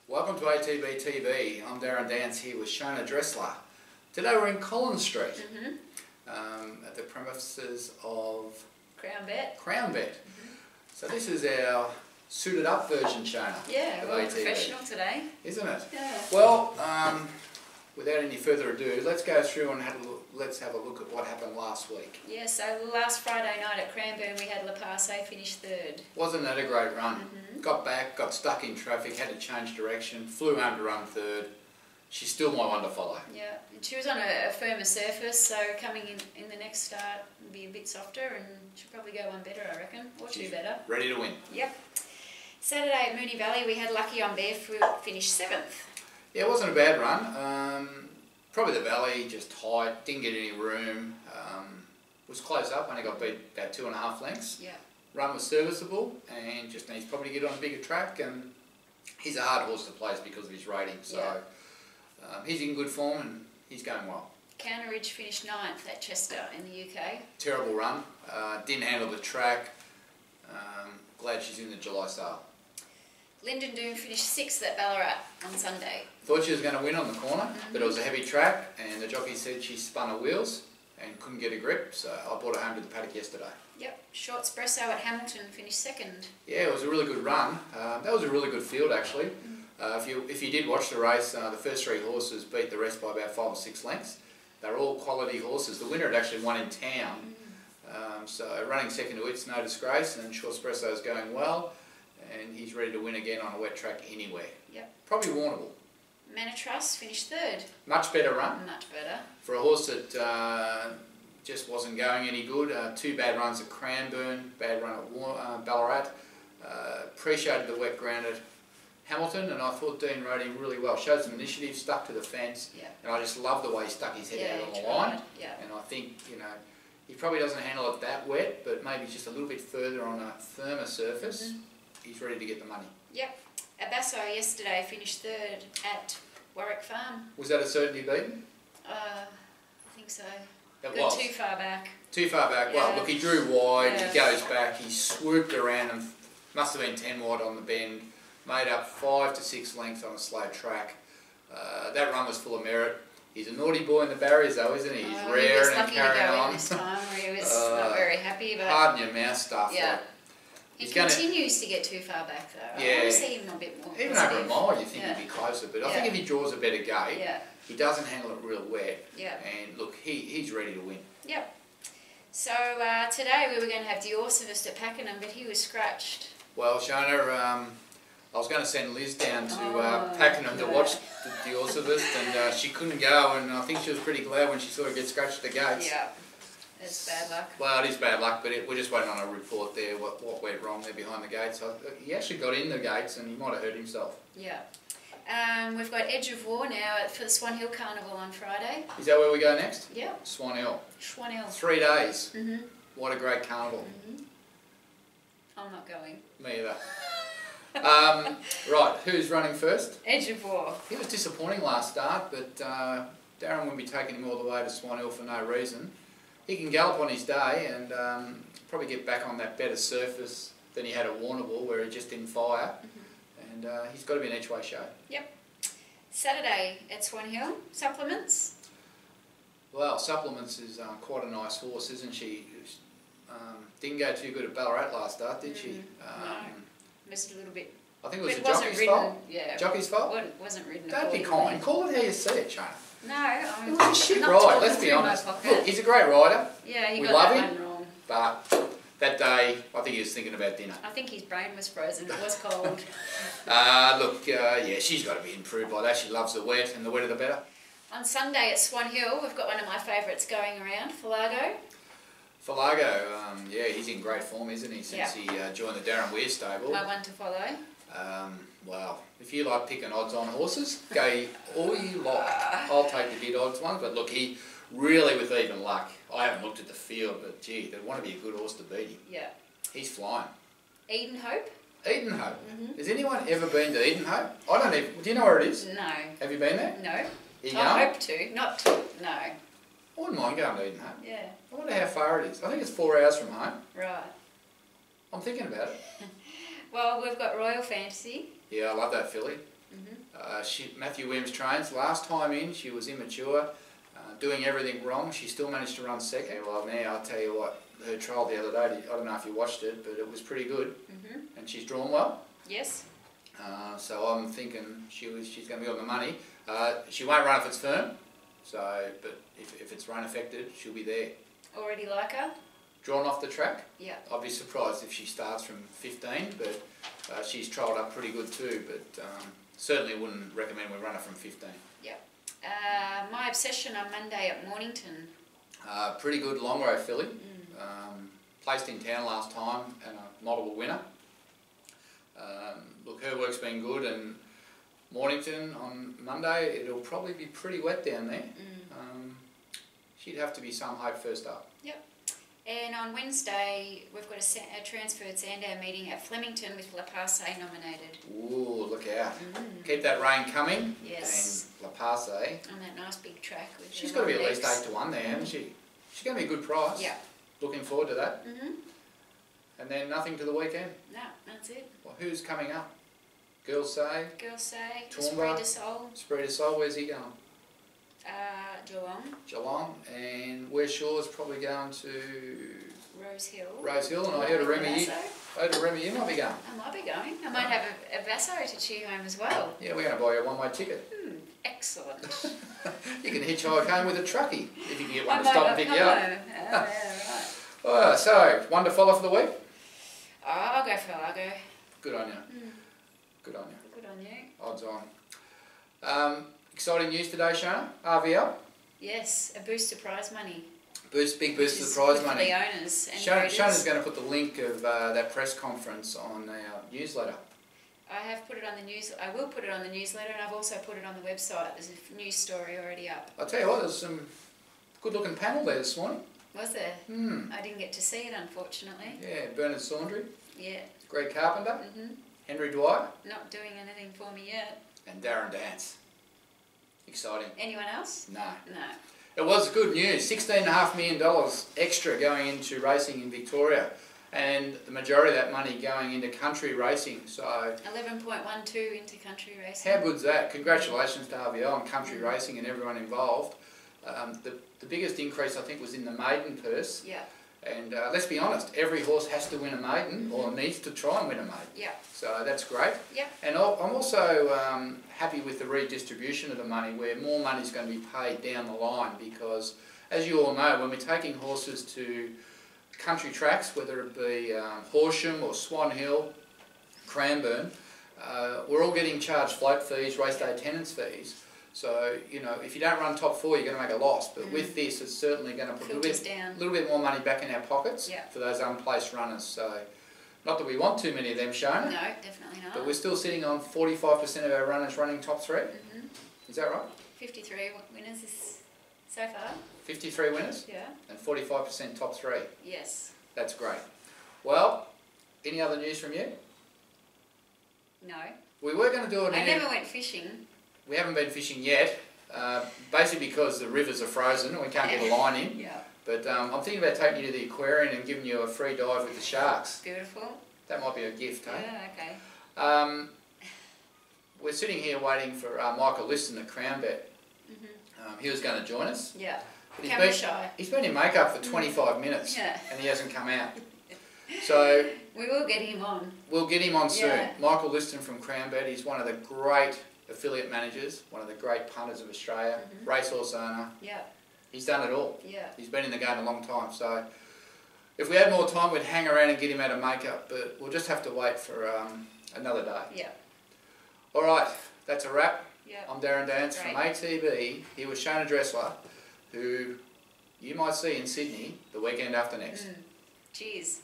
Welcome to ATB TV. I'm Darren Dance here with Shona Drechsler. Today we're in Collins Street at the premises of CrownBet. So this is our suited up version, Shona. Yeah, of we're ATB. professional today. Isn't it? Yeah. Well, without any further ado, let's go through and let's have a look at what happened last week. Yeah, so last Friday night at Cranbourne we had La Passe finish third. Wasn't that a great run? Got back, got stuck in traffic, had to change direction, flew home to run third. She's still my one to follow. Yeah, and she was on a firmer surface, so coming in the next start will be a bit softer and she'll probably go one better, I reckon, or two better. Ready to win. Yep. Saturday at Moonee Valley we had Lucky on Barefoot, finished 7th. Yeah, it wasn't a bad run. Probably the valley, just tight, didn't get any room. Was close up, only got beat about 2.5 lengths. Yeah. Run was serviceable and just needs probably to get on a bigger track, and he's a hard horse to place because of his rating, so he's in good form and he's going well. Counterridge finished 9th at Chester in the UK. Terrible run, didn't handle the track. Glad she's in the July sale. Lyndon Doom finished 6th at Ballarat on Sunday. Thought she was going to win on the corner, but it was a heavy track and the jockey said she spun her wheels and couldn't get a grip, so I brought her home to the paddock yesterday. Yep, Short Espresso at Hamilton finished 2nd. Yeah, it was a really good run. That was a really good field actually. If you did watch the race, the first 3 horses beat the rest by about 5 or 6 lengths. They're all quality horses. The winner had actually won in town. So running second to it's no disgrace, and Short Espresso is going well, and he's ready to win again on a wet track anywhere. Yep. Probably warnable. Manatrust finished 3rd. Much better run. Much better. For a horse that just wasn't going any good. 2 bad runs at Cranbourne, bad run at Ballarat. Appreciated the wet ground at Hamilton, and I thought Dean rode him really well. Showed some initiative, stuck to the fence, and I just love the way he stuck his head out on the line. And I think, you know, he probably doesn't handle it that wet, but maybe just a little bit further on a firmer surface. He's ready to get the money. Yep. Abasso yesterday finished 3rd at Warwick Farm. Was that a certainty beaten? I think so. It Got was. too far back. Too far back. Yeah. Well, look, he drew wide, he goes back, he swooped around and must have been 10 wide on the bend, made up 5 to 6 lengths on a slow track. That run was full of merit. He's a naughty boy in the barriers though, isn't he? He's raring and carrying on. He was lucky to go in this time where he was not very happy. But hard in your mouth stuff. Yeah. Like, he continues to get too far back though. I want to see him a bit more even positive. over a mile you think he'd be closer, but I think if he draws a better gate, he doesn't handle it real wet. And look, he's ready to win. Yep. So today we were going to have Diorcivist at Pakenham, but he was scratched. Well, Shona, I was going to send Liz down to Pakenham to watch the Diorcivist, and she couldn't go, and I think she was pretty glad when she saw her get scratched at the gates. Yeah, it's bad luck. Well, it is bad luck, but we're just waiting on a report there, what went wrong there behind the gates. He actually got in the gates and he might have hurt himself. Yeah. We've got Edge of War now for the Swan Hill Carnival on Friday. Is that where we go next? Yeah. Swan Hill. Swan Hill. 3 days. What a great carnival. I'm not going. Me either. Right, who's running first? Edge of War. He was disappointing last start, but Darren wouldn't be taking him all the way to Swan Hill for no reason. He can gallop on his day and probably get back on that better surface than he had at Warrnambool, where he just didn't fire. And he's got to be an each-way show. Yep. Saturday at Swan Hill, Supplements. Well, Supplements is quite a nice horse, isn't she? Didn't go too good at Ballarat last start, did she? No, missed a little bit. I think it was the wasn't jockey's ridden, fault. Yeah. Jockey's fault? Wasn't ridden. Don't be kind. Call it how you see it, Shona. No, I'm It was a shit not ride, talking let's be through my honest. pocket. Look, he's a great rider. Yeah, he We got love that him. one wrong. But that day, I think he was thinking about dinner. I think his brain was frozen. It was cold. Yeah, she's got to be improved by that. She loves the wet, and the wetter the better. On Sunday at Swan Hill, we've got one of my favourites going around, Falago. Falago, yeah, he's in great form, isn't he, since he joined the Darren Weir stable. My one to follow. Well, if you like picking odds on horses, go all you like. I'll take the bid odds ones, but look, he really, with even luck, I haven't looked at the field, but gee, they'd want to be a good horse to beat him. Yeah. He's flying. Eden Hope. Eden Hope. Has anyone ever been to Eden Hope? I don't even. Do you know where it is? No. Have you been there? No. I hope to. Not to. No. I wouldn't mind going to Eden Hope. Yeah. I wonder how far it is. I think it's 4 hours from home. Right. I'm thinking about it. Well, we've got Royal Fantasy. Yeah, I love that filly. Matthew Williams trains. Last time in, she was immature, doing everything wrong. She still managed to run second. Well, now I'll tell you what, her trial the other day, I don't know if you watched it, but it was pretty good. And she's drawn well. Yes. So I'm thinking she's going to be on the money. She won't run if it's firm, but if it's run affected, she'll be there. Already like her? Drawn off the track? Yeah. I'd be surprised if she starts from 15, but she's trialled up pretty good too, but certainly wouldn't recommend we run her from 15. Yep. My obsession on Monday at Mornington. Pretty good long row filly. Placed in town last time and a multiple winner. Look, her work's been good, and Mornington on Monday, it'll probably be pretty wet down there. She'd have to be some hope first up. Yep. And on Wednesday, we've got a transferred Sandown meeting at Flemington with La Passe nominated. Ooh, look out. Keep that rain coming. Yes. And La Passe. On that nice big track. With She's got to be at least 8 to 1 there, hasn't she? She's going to be a good price. Yeah. Looking forward to that. And then nothing to the weekend? No, that's it. Well, who's coming up? Girls Say? Girls Say. Toowoomba. Esprit de Sol. Esprit de Sol, where's he going? Geelong. Geelong. And West Shore's probably going to Rose Hill. Rose Hill, and I heard a Remy, you might be going. I might be going. I might have a Basso to cheer home as well. Yeah, we're going to buy you a one-way ticket. Excellent. You can hitchhike home with a truckie if you can get one to stop and pick you up. Right. So, one to follow for the week? I'll go for Largo. Good on you. Good on you. Good on you. Odds on. Exciting news today, Shona. RVL. Yes, a boost to prize money. Big boost to the prize money. For the owners and Shona's going to put the link of that press conference on our newsletter. I have put it on the news. I will put it on the newsletter, and I've also put it on the website. There's a news story already up. I'll tell you what, there's some good-looking panel there this morning. Was there? I didn't get to see it, unfortunately. Yeah, Bernard Saundry. Yeah. Greg Carpenter. Henry Dwyer. Not doing anything for me yet. And Darren Dance. Exciting. Anyone else? No. No. It was good news. $16.5 million extra going into racing in Victoria, and the majority of that money going into country racing. So 11.12 into country racing. How good's that? Congratulations to RVL on country racing and everyone involved. The biggest increase I think was in the maiden purse. Yeah. And let's be honest, every horse has to win a maiden or needs to try and win a maiden. Yeah. So that's great. Yeah. And I'm also happy with the redistribution of the money, where more money is going to be paid down the line, because as you all know, when we're taking horses to country tracks, whether it be Horsham or Swan Hill, Cranbourne, we're all getting charged float fees, race day attendance fees. So, you know, if you don't run top 4, you're going to make a loss. But with this, it's certainly going to put a little bit more money back in our pockets for those unplaced runners. So, not that we want too many of them, Shona. No, definitely not. But we're still sitting on 45% of our runners running top 3. Is that right? 53 winners so far. 53 winners? Yeah. And 45% top 3. Yes. That's great. Well, any other news from you? No. We were going to do it. I never went fishing. We haven't been fishing yet, basically because the rivers are frozen and we can't get a line in. Yeah. But I'm thinking about taking you to the aquarium and giving you a free dive with the sharks. Beautiful. That might be a gift, eh? Yeah, okay. We're sitting here waiting for Michael Liston at CrownBet. He was going to join us. Yeah. But Camera shy. He's been in makeup for 25 minutes and he hasn't come out. So we will get him on. We'll get him on soon. Yeah. Michael Liston from CrownBet. He's one of the great affiliate managers, one of the great punters of Australia, racehorse owner. Yeah. He's done it all. Yeah. He's been in the game a long time. So if we had more time, we'd hang around and get him out of makeup, but we'll just have to wait for another day. Yeah. All right, that's a wrap. Yeah. I'm Darren Dance from ATB. Here with Shona Drechsler, who you might see in Sydney the weekend after next. Cheers.